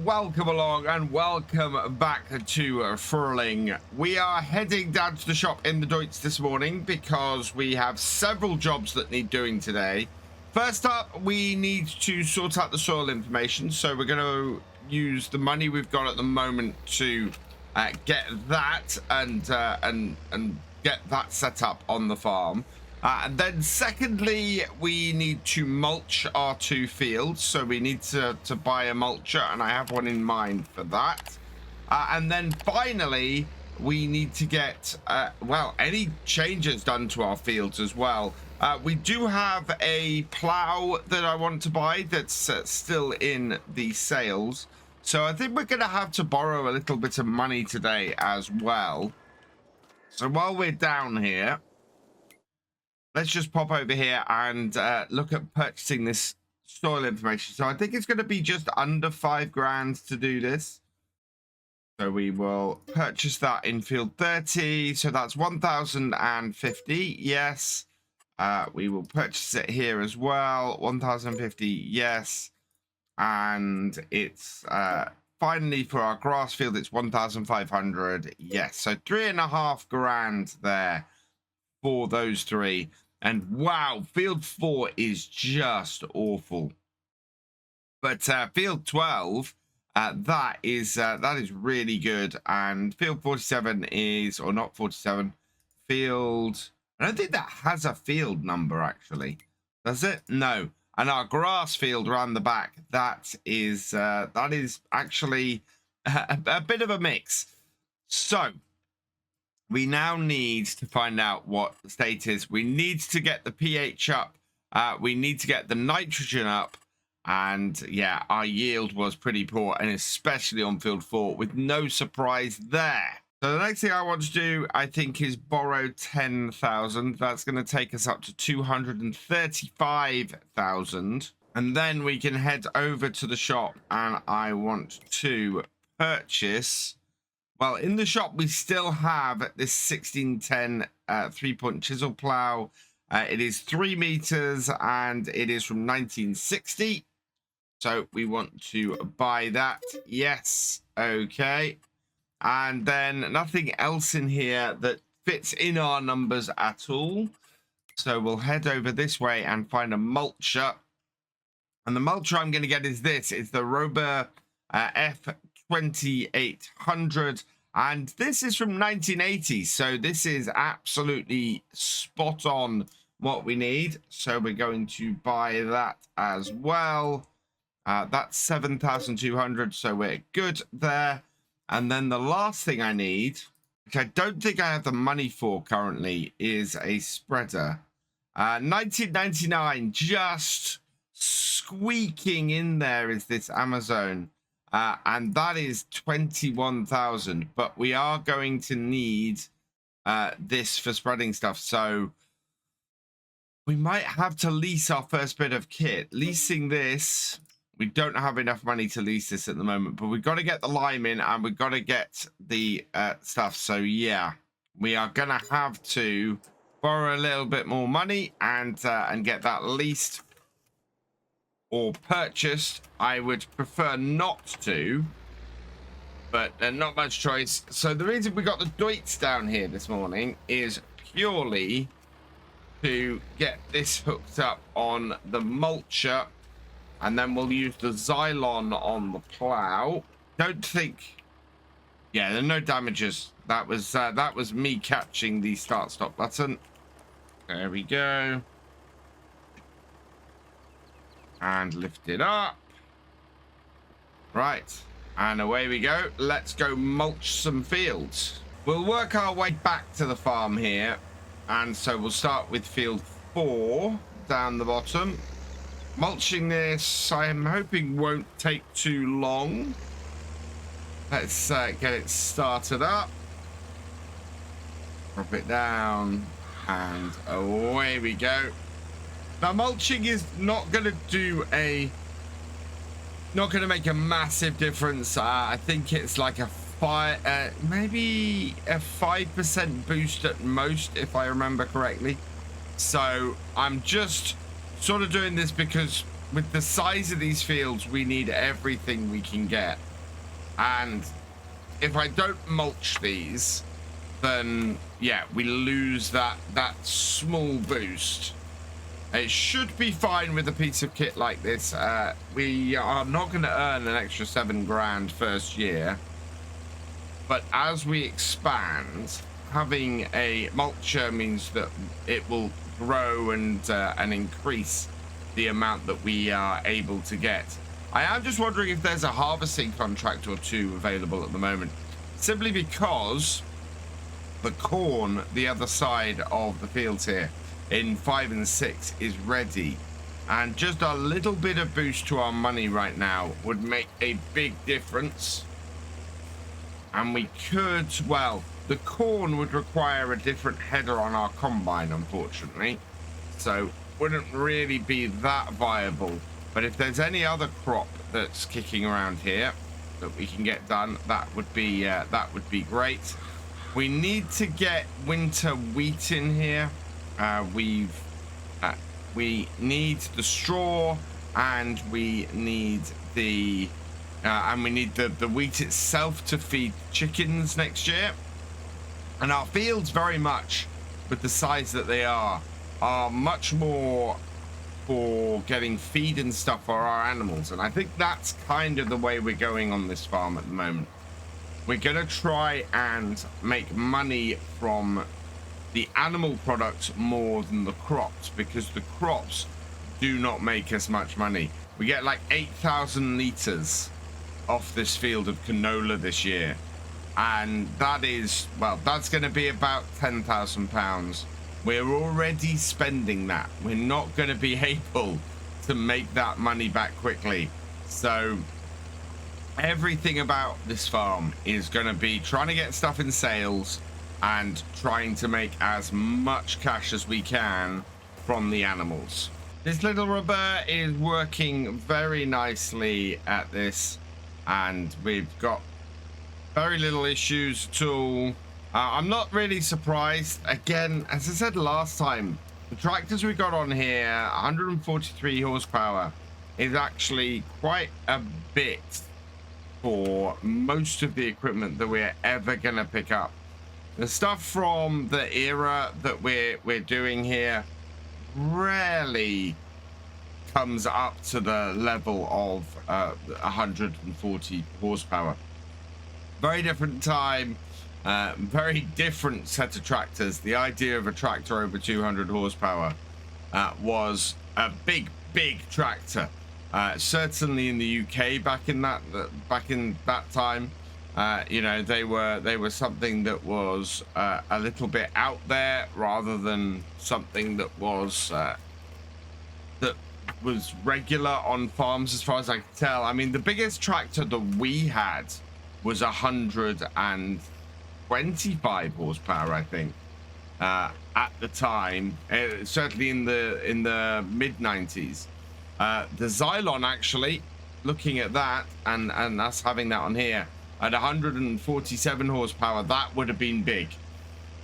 welcome along and welcome back to Frühling. We are heading down to the shop in the Deutz this morning because we have several jobs that need doing today. First up, we need to sort out the soil information, so we're going to use the money we've got at the moment to get that and get that set up on the farm. And then secondly, we need to mulch our 2 fields, so we need to buy a mulcher, and I have one in mind for that. And then finally, we need to get well, any changes done to our fields as well. We do have a plow that I want to buy that's still in the sales, so I think we're going to have to borrow a little bit of money today as well. So while we're down here, let's just pop over here and look at purchasing this soil information. So I think it's going to be just under 5 grand to do this. So we will purchase that in field 30. So that's 1,050. Yes. We will purchase it here as well. 1,050. Yes. And it's finally for our grass field, it's 1,500. Yes. So 3.5 grand there for those 3. And wow, field 4 is just awful. But field 12, that is really good. And field 47 is, or not 47, field, I don't think that has a field number actually. Does it? No. And our grass field around the back, that is actually a bit of a mix. So we now need to find out what the state is. We need to get the pH up. We need to get the nitrogen up. And yeah, our yield was pretty poor, and especially on field 4, with no surprise there. So the next thing I want to do, I think, is borrow 10,000. That's going to take us up to 235,000. And then we can head over to the shop, and I want to purchase... Well, in the shop, we still have this 1610 3-point chisel plow. It is 3 meters and it is from 1960. So we want to buy that. Yes. Okay. And then nothing else in here that fits in our numbers at all. So we'll head over this way and find a mulcher. And the mulcher I'm going to get is this. It's the Rober F2800, and this is from 1980, so this is absolutely spot on what we need. So we're going to buy that as well. That's 7,200, so we're good there. And then the last thing I need, which I don't think I have the money for currently, is a spreader. 1999, just squeaking in there is this Amazon. And that is 21,000, but we are going to need this for spreading stuff. So we might have to lease our first bit of kit. Leasing this, we don't have enough money to lease this at the moment, but we've got to get the lime in and we've got to get the stuff. So yeah, we are going to have to borrow a little bit more money and get that leased or purchased. I would prefer not to, but not much choice. So the reason we got the Deutz down here this morning is purely to get this hooked up on the mulcher, and then we'll use the Xylon on the plow. Don't think, yeah, there are no damages. That was me catching the start stop button. There we go. And lift it up. Right, and away we go. Let's go mulch some fields. We'll work our way back to the farm here, and so we'll start with field 4 down the bottom. Mulching this, I'm hoping, won't take too long. Let's get it started up. Drop it down, and away we go. Now, mulching is not going to make a massive difference. I think it's like maybe a 5% boost at most, if I remember correctly. So I'm just sort of doing this because with the size of these fields, we need everything we can get. And if I don't mulch these, then yeah, we lose that small boost. It should be fine with a piece of kit like this. We are not going to earn an extra 7 grand first year, but as we expand, having a mulcher means that it will grow and increase the amount that we are able to get. I am just wondering if there's a harvesting contract or two available at the moment, simply because the corn the other side of the fields here in 5 and 6 is ready, and just a little bit of boost to our money right now would make a big difference. And we could, well, the corn would require a different header on our combine, unfortunately, so wouldn't really be that viable. But if there's any other crop that's kicking around here that we can get done, that would be great. We need to get winter wheat in here. We need the straw, and we need the wheat itself to feed chickens next year. And our fields, very much with the size that they are much more for getting feed and stuff for our animals. And I think that's kind of the way we're going on this farm at the moment. We're gonna try and make money from the animal products more than the crops, because the crops do not make us much money. We get like 8,000 liters off this field of canola this year, and that is, well, that's going to be about 10,000 pounds. We're already spending that. We're not going to be able to make that money back quickly. So everything about this farm is going to be trying to get stuff in sales and trying to make as much cash as we can from the animals. This little rubber is working very nicely at this, and we've got very little issues at all. I'm not really surprised. Again, as I said last time, the tractors we got on here, 143 horsepower, is actually quite a bit for most of the equipment that we're ever going to pick up. The stuff from the era that we're doing here rarely comes up to the level of 140 horsepower. Very different time, very different set of tractors. The idea of a tractor over 200 horsepower was a big tractor. Certainly in the UK back in that time. You know, they were something that was a little bit out there, rather than something that was regular on farms, as far as I can tell. I mean, the biggest tractor that we had was 125 horsepower, I think, at the time. Certainly in the mid 90s. The Xylon, actually, looking at that and us having that on here, at 147 horsepower, that would have been big.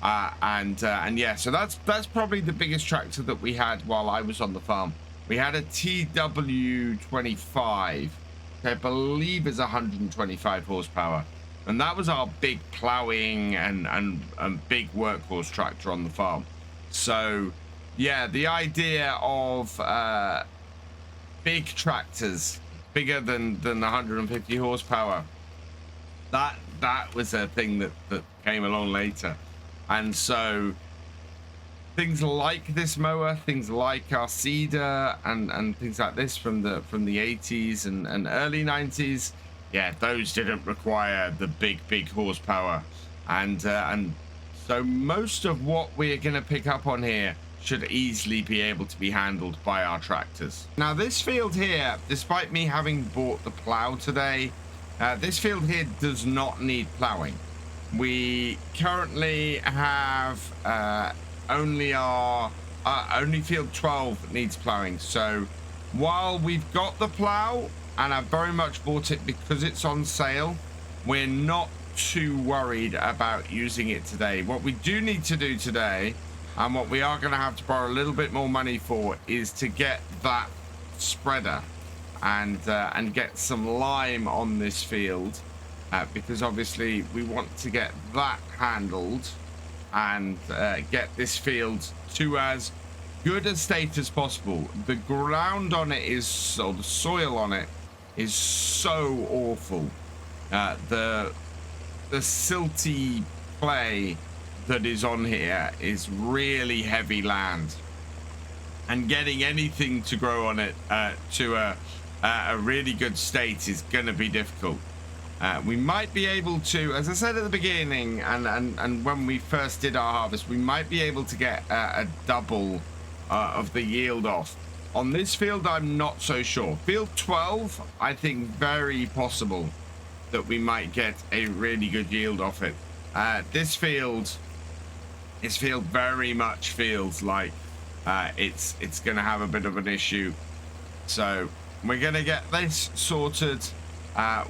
And yeah, so that's probably the biggest tractor that we had while I was on the farm. We had a TW25, I believe is 125 horsepower, and that was our big ploughing and big workhorse tractor on the farm. So yeah, the idea of big tractors, bigger than 150 horsepower, that was a thing that came along later. And so things like this mower, things like our seeder and things like this from the 80s and early 90s, yeah, those didn't require the big horsepower. And so most of what we're going to pick up on here should easily be able to be handled by our tractors. Now this field here, despite me having bought the plow today, this field here does not need plowing. We currently have only field 12 needs plowing. So while we've got the plow, and I've very much bought it because it's on sale, we're not too worried about using it today. What we do need to do today, and what we are going to have to borrow a little bit more money for, is to get that spreader and get some lime on this field, because obviously we want to get that handled and get this field to as good a state as possible. The ground on it is, or the soil on it is so awful. The silty clay that is on here is really heavy land, and getting anything to grow on it to a really good state is going to be difficult. We might be able to, as I said at the beginning, and when we first did our harvest, we might be able to get a double of the yield off. On this field, I'm not so sure. Field 12, I think very possible that we might get a really good yield off it. This field very much feels like it's going to have a bit of an issue. So we're going to get this sorted.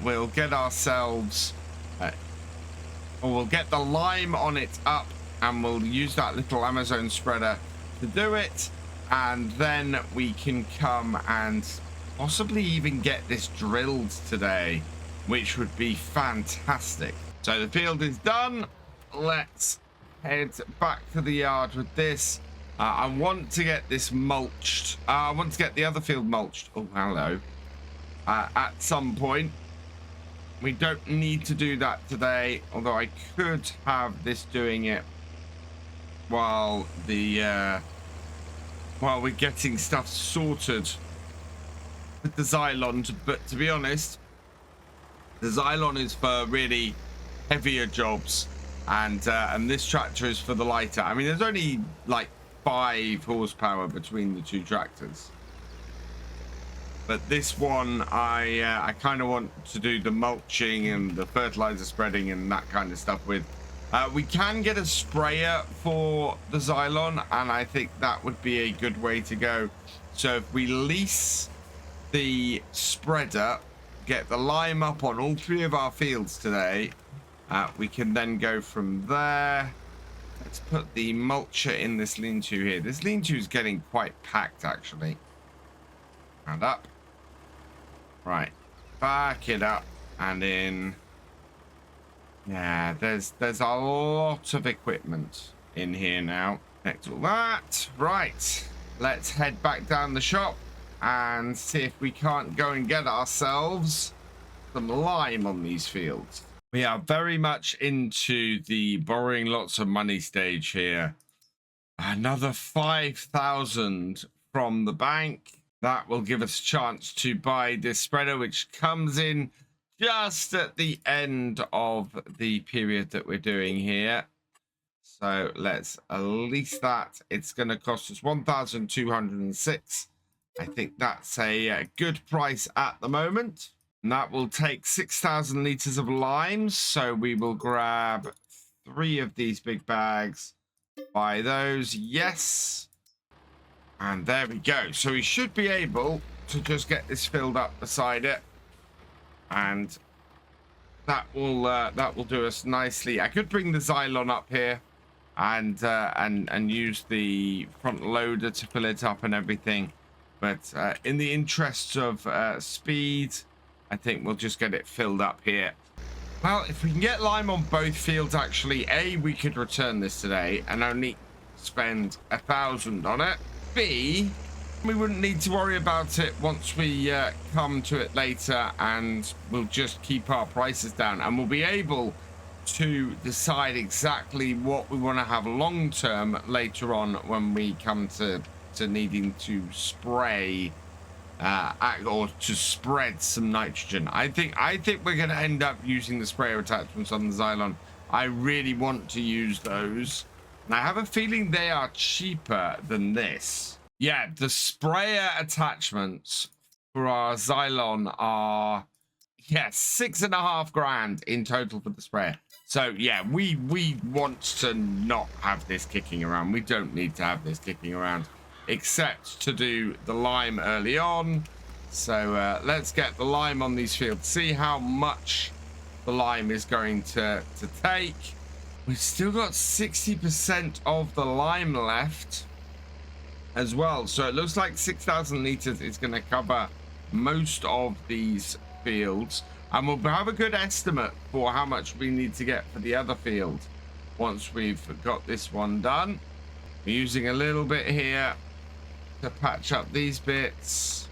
We'll get ourselves, or we'll get the lime on it up, and we'll use that little Amazon spreader to do it. And then we can come and possibly even get this drilled today, which would be fantastic. So the field is done. Let's head back to the yard with this. I want to get this mulched. I want to get the other field mulched. Oh, hello. At some point. We don't need to do that today, although I could have this doing it while we're getting stuff sorted with the Xylon. But to be honest, the Xylon is for really heavier jobs, and this tractor is for the lighter. I mean, there's only like 5 horsepower between the two tractors, but this one I kind of want to do the mulching and the fertilizer spreading and that kind of stuff with. We can get a sprayer for the Xylon, and I think that would be a good way to go. So if we lease the spreader, get the lime up on all 3 of our fields today, we can then go from there. Let's put the mulcher in this lean-to here. This lean-to is getting quite packed, actually. And up. Right. Back it up and in. Yeah, there's a lot of equipment in here now. Next to all that. Right. Let's head back down the shop and see if we can't go and get ourselves some lime on these fields. We are very much into the borrowing lots of money stage here. Another 5,000 from the bank. That will give us a chance to buy this spreader, which comes in just at the end of the period that we're doing here. So let's lease that. It's going to cost us 1,206. I think that's a good price at the moment. And that will take 6,000 liters of limes. So we will grab 3 of these big bags. Buy those. Yes. And there we go. So we should be able to just get this filled up beside it. And that will do us nicely. I could bring the Xylon up here and use the front loader to fill it up and everything. But in the interests of speed, I think we'll just get it filled up here. Well, if we can get lime on both fields, actually, A, we could return this today and only spend 1,000 on it. B, we wouldn't need to worry about it once we come to it later, and we'll just keep our prices down, and we'll be able to decide exactly what we want to have long term later on when we come to needing to spray or to spread some nitrogen. I think we're going to end up using the sprayer attachments on the Xylon. I really want to use those, and I have a feeling they are cheaper than this. Yeah, the sprayer attachments for our Xylon are, yeah, 6.5 grand in total for the sprayer. So yeah, we want to not have this kicking around. We don't need to have this kicking around, except to do the lime early on. So let's get the lime on these fields, see how much the lime is going to take. We've still got 60% of the lime left as well, so it looks like 6,000 liters is going to cover most of these fields. And we'll have a good estimate for how much we need to get for the other field once we've got this one done. We're using a little bit here to patch up these bits.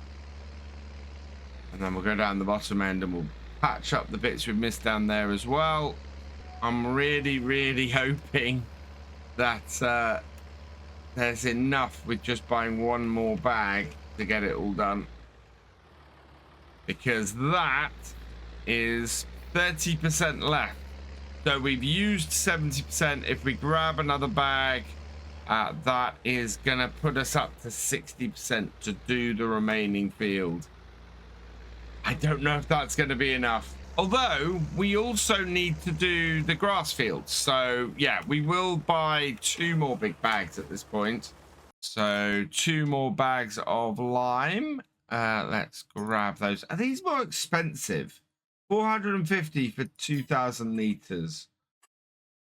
And then we'll go down the bottom end and we'll patch up the bits we've missed down there as well. I'm really hoping that there's enough with just buying one more bag to get it all done. Because that is 30% left. So we've used 70%. If we grab another bag, that is gonna put us up to 60% to do the remaining field. I don't know if that's gonna be enough. Although we also need to do the grass fields. So yeah, we will buy 2 more big bags at this point. So 2 more bags of lime. Let's grab those. Are these more expensive? 450 for 2,000 liters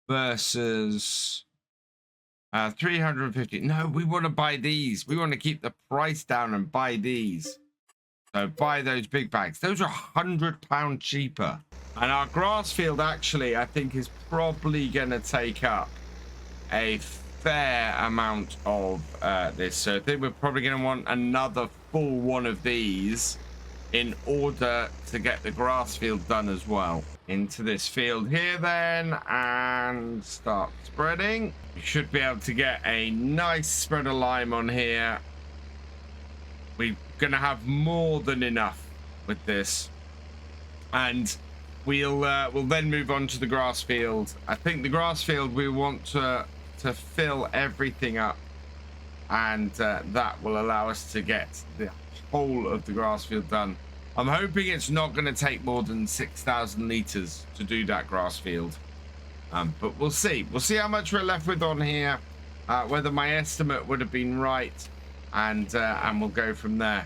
versus 350. No, we want to buy these. We want to keep the price down and buy these. So buy those big bags. Those are £100 cheaper. And our grass field actually, I think, is probably going to take up a fair amount of this. So I think we're probably going to want another full one of these in order to get the grass field done as well. Into this field here then, and start spreading. We should be able to get a nice spread of lime on here. We're gonna have more than enough with this, and we'll then move on to the grass field. I think the grass field we want to fill everything up, and that will allow us to get the whole of the grass field done. I'm hoping it's not going to take more than 6,000 liters to do that grass field, but we'll see. We'll see how much we're left with on here, whether my estimate would have been right, and we'll go from there.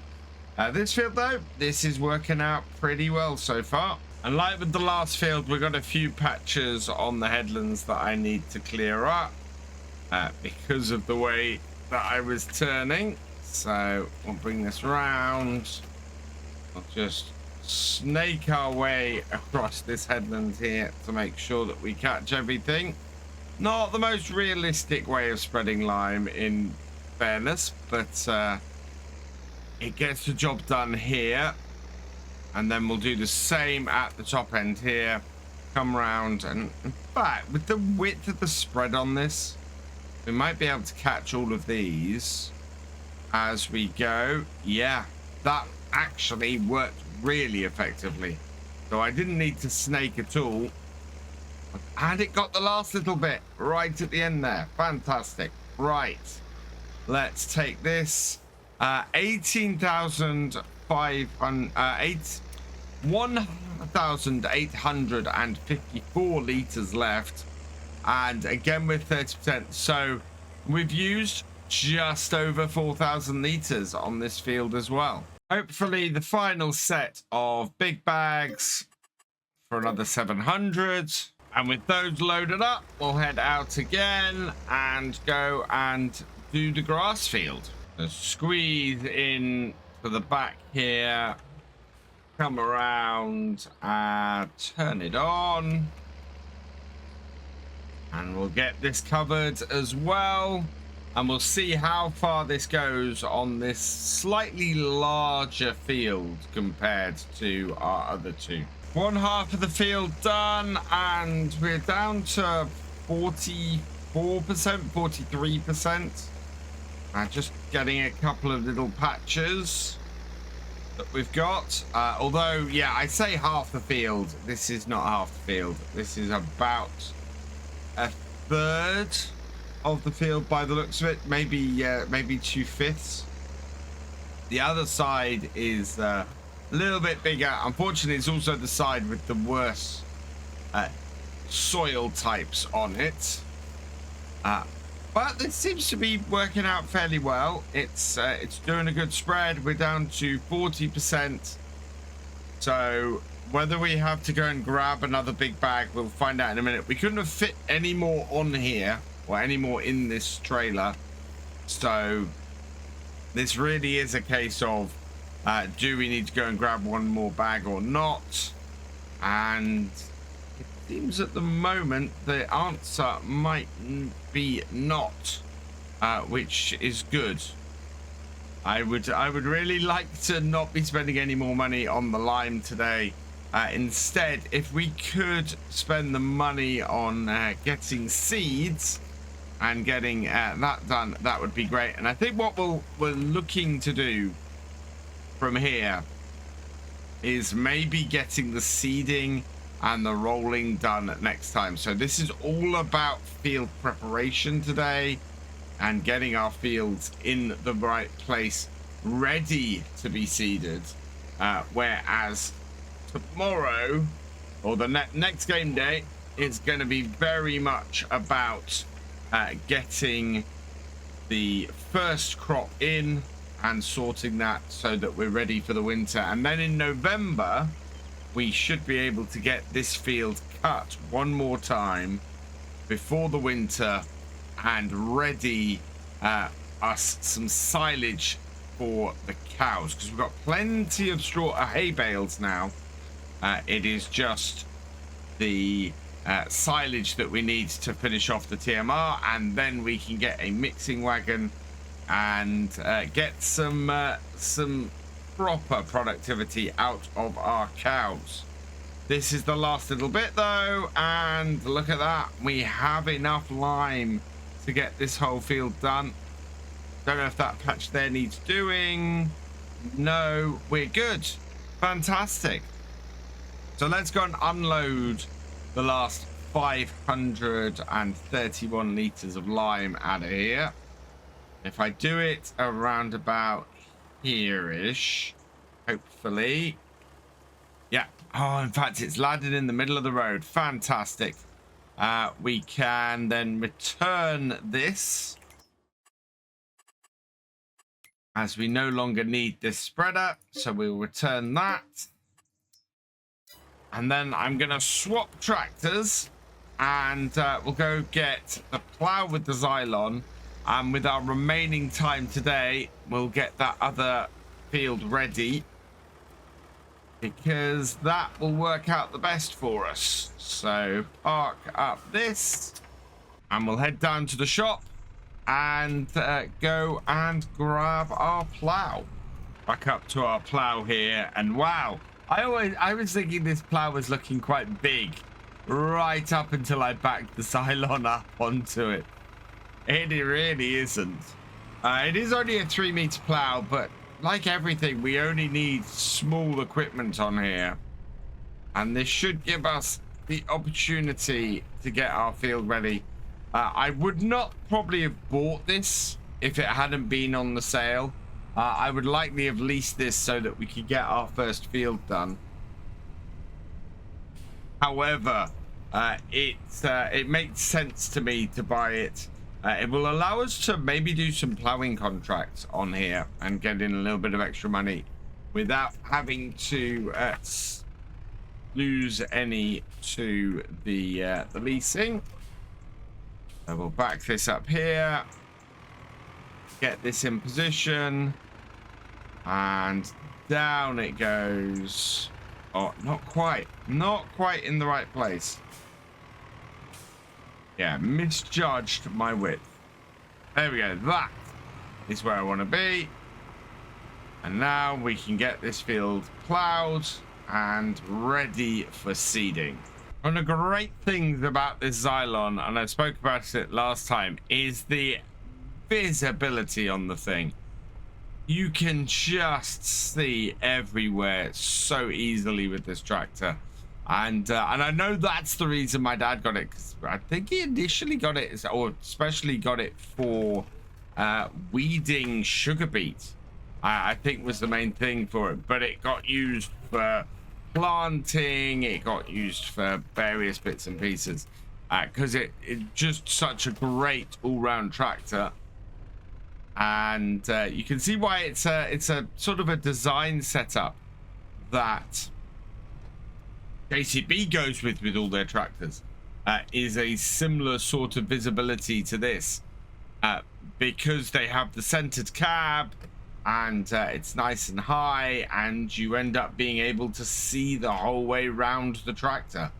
This field though, this is working out pretty well so far. And like with the last field, we've got a few patches on the headlands that I need to clear up because of the way that I was turning. So we'll bring this round. We'll just snake our way across this headland here to make sure that we catch everything. Not the most realistic way of spreading lime, in fairness, but it gets the job done here. And then we'll do the same at the top end here. Come round, and in fact, with the width of the spread on this, we might be able to catch all of these as we go. Yeah, that actually worked really effectively. So I didn't need to snake at all. And it got the last little bit right at the end there. Fantastic. Right. Let's take this. 1,854 liters left. And again with 30%. So we've used just over 4,000 liters on this field as well. Hopefully the final set of big bags for another 700. And with those loaded up, we'll head out again and go and do the grass field. So squeeze in to the back here, come around and turn it on. And we'll get this covered as well. And we'll see how far this goes on this slightly larger field compared to our other two. One half of the field done, and we're down to 44%, 43%. Just getting a couple of little patches that we've got. Although, yeah, I say half the field. This is not half the field. This is about a third of the field by the looks of it. Maybe 2/5. The other side is a little bit bigger. Unfortunately, it's also the side with the worst soil types on it. But this seems to be working out fairly well. It's doing a good spread. We're down to 40%. So whether we have to go and grab another big bag, we'll find out in a minute. We couldn't have fit any more on here or any more in this trailer. So this really is a case of do we need to go and grab one more bag or not? And it seems at the moment the answer might be not, which is good. I would really like to not be spending any more money on the lime today. Instead, if we could spend the money on getting seeds and getting that done, that would be great. And I think what we're looking to do from here is maybe getting the seeding and the rolling done next time. So this is all about field preparation today and getting our fields in the right place, ready to be seeded. Whereas tomorrow, or the next game day, it's going to be very much about getting the first crop in and sorting that so that we're ready for the winter. And then in November, we should be able to get this field cut one more time before the winter and ready us some silage for the cows, because we've got plenty of straw hay bales now. It is just the silage that we need to finish off the TMR, and then we can get a mixing wagon and get some proper productivity out of our cows. This is the last little bit though, and look at that, we have enough lime to get this whole field done. Don't know if that patch there needs doing. No, we're good. Fantastic. So let's go and unload the last 531 liters of lime out of here. If I do it around about here-ish, hopefully. Yeah. Oh, in fact, it's landed in the middle of the road. Fantastic. We can then return this, as we no longer need this spreader. So we'll return that. And then I'm going to swap tractors, and we'll go get the plow with the Xylon. And with our remaining time today, we'll get that other field ready, because that will work out the best for us. So park up this, and we'll head down to the shop and go and grab our plow. Back up to our plow here, and wow, I was thinking this plow was looking quite big right up until I backed the Xylon up onto it. It really isn't. It is only a 3-meter plow, but like everything, we only need small equipment on here, and this should give us the opportunity to get our field ready. I would not probably have bought this if it hadn't been on the sale. I would likely have leased this so that we could get our first field done. However, it makes sense to me to buy it. It will allow us to maybe do some ploughing contracts on here and get in a little bit of extra money without having to lose any to the leasing. So we'll back this up here, get this in position, and down it goes. Oh, not quite in the right place. Yeah, misjudged my width. There we go. That is where I want to be. And now we can get this field plowed and ready for seeding. One of the great things about this Xylon, and I spoke about it last time, is the visibility on the thing. You can just see everywhere so easily with this tractor. And I know that's the reason my dad got it, because I think he initially got it, or especially got it for weeding sugar beet. I think was the main thing for it, but it got used for planting, it got used for various bits and pieces, because it's just such a great all-round tractor. And you can see why it's a sort of a design setup that JCB goes with all their tractors, is a similar sort of visibility to this, because they have the centered cab, and it's nice and high, and you end up being able to see the whole way round the tractor.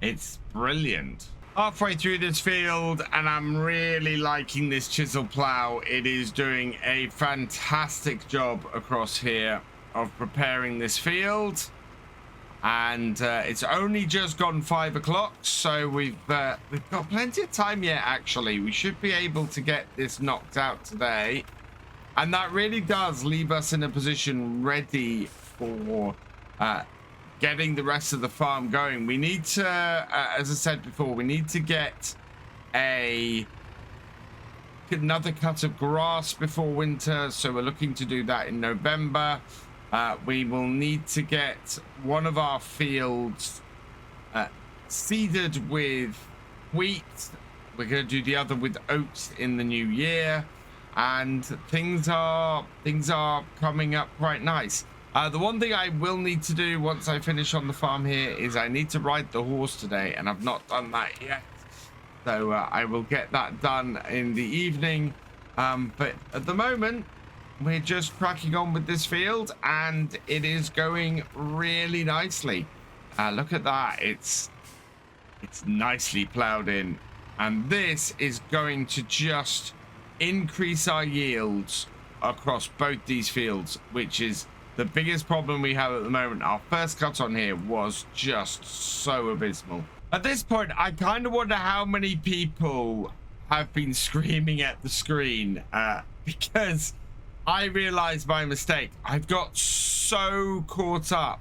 It's brilliant. Halfway through this field, and I'm really liking this chisel plow. It is doing a fantastic job across here of preparing this field, and it's only just gone 5 o'clock, so we've got plenty of time yet. Actually, we should be able to get this knocked out today, and that really does leave us in a position ready for getting the rest of the farm going. We need to, as I said before, we need to get another cut of grass before winter, so we're looking to do that in November. We will need to get one of our fields seeded with wheat. We're going to do the other with oats in the new year, and things are coming up quite nice. The one thing I will need to do once I finish on the farm here is I need to ride the horse today, and I've not done that yet. So I will get that done in the evening. But at the moment, we're just cracking on with this field, and it is going really nicely. Look at that. It's nicely plowed in. And this is going to just increase our yields across both these fields, which is the biggest problem we have at the moment. Our first cut on here was just so abysmal. At this point, I kind of wonder how many people have been screaming at the screen because I realized my mistake. I've got so caught up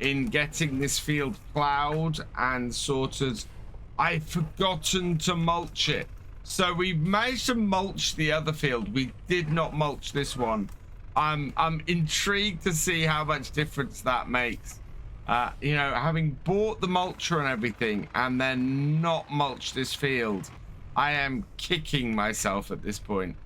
in getting this field plowed and sorted, I've forgotten to mulch it. So we managed to mulch the other field. We did not mulch this one. I'm intrigued to see how much difference that makes. You know, having bought the mulcher and everything and then not mulch this field, I am kicking myself at this point.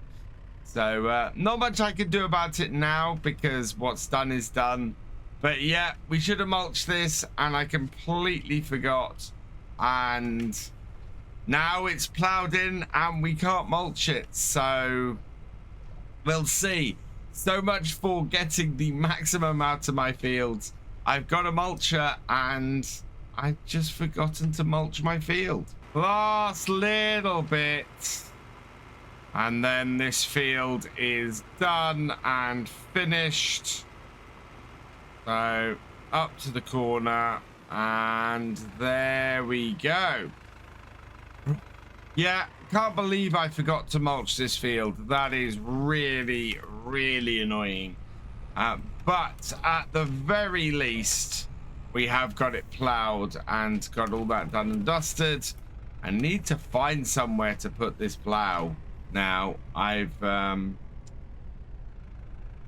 So not much I can do about it now because what's done is done. But yeah, we should have mulched this and I completely forgot. And now it's plowed in and we can't mulch it. So we'll see. So much for getting the maximum out of my fields. I've got a mulcher and I've just forgotten to mulch my field. Last little bit. And then this field is done and finished. So up to the corner and there we go. Yeah, can't believe I forgot to mulch this field. That is really, really annoying. But at the very least, we have got it plowed and got all that done and dusted. I need to find somewhere to put this plow. Now, I'm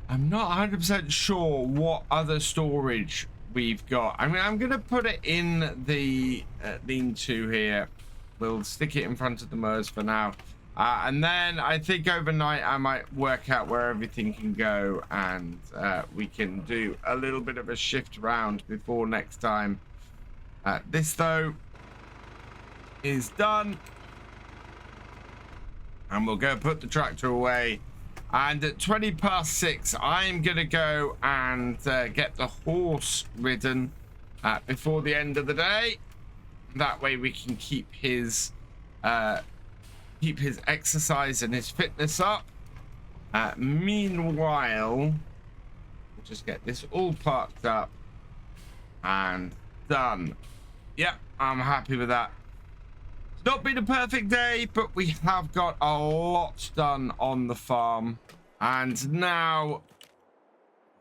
not 100% sure what other storage we've got. I mean, I'm going to put it in the lean-to here. We'll stick it in front of the mowers for now. And then I think overnight I might work out where everything can go, and we can do a little bit of a shift around before next time. This, though, is done. And we'll go put the tractor away. And at 6:20, I'm going to go and get the horse ridden before the end of the day. That way we can keep his exercise and his fitness up. Meanwhile, we'll just get this all parked up and done. Yep, I'm happy with that. It's not been a perfect day, but we have got a lot done on the farm. And now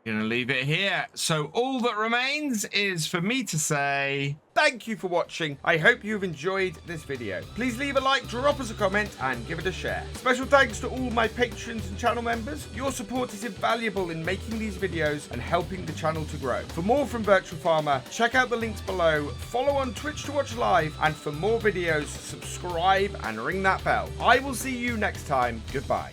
I'm gonna leave it here. So all that remains is for me to say thank you for watching. I hope you've enjoyed this video. Please leave a like, drop us a comment, and give it a share. Special thanks to all my patrons and channel members. Your support is invaluable in making these videos and helping the channel to grow. For more from Virtual Farmer, check out the links below, follow on Twitch to watch live, and for more videos, subscribe and ring that bell. I will see you next time. Goodbye.